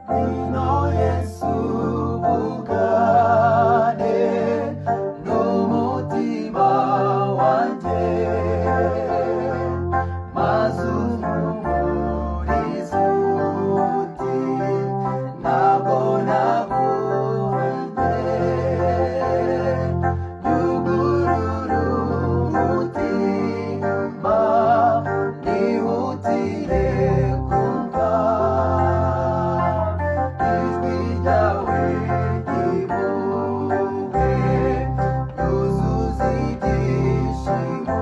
Ngwino Yesu uvugane n'umutima wanjye, maze umpumurize uti ntabwo naguhannye. Nyugurura umutima nihutire kumva ijwi ryawe ry'impuhwe ryuzuza ibyishimo.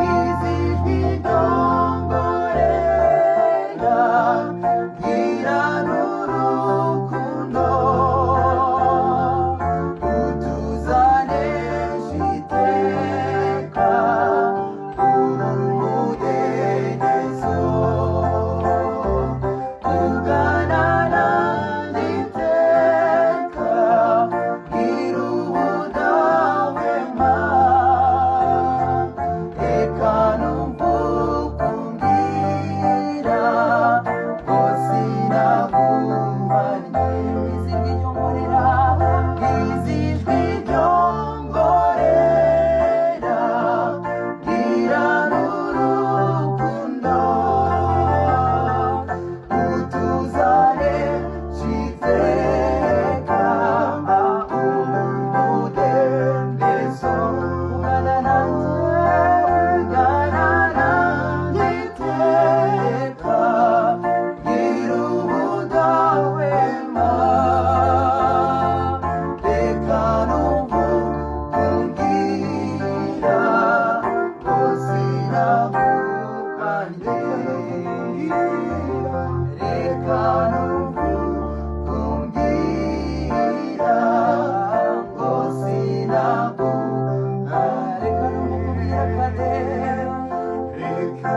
Izi jwi ryongorera mbwira n'urukundo, utuzanesha iteka uru mudendezo. Ugana nanjye iteka mbwira ubudahwema. Reka numva uko umbwira ngo sinaguhannye. Izi jwi ryongorera mbwira n'urukundo, utuzanesha iteka umudendezo. Ugana nanjye iteka mbwira ubudahwema. Reka numva uko umbwira ngo sinaguhannye. Reka numva uko umbwira ngo sinaguhannye. Reka numva uko umbwira, Padre. Reka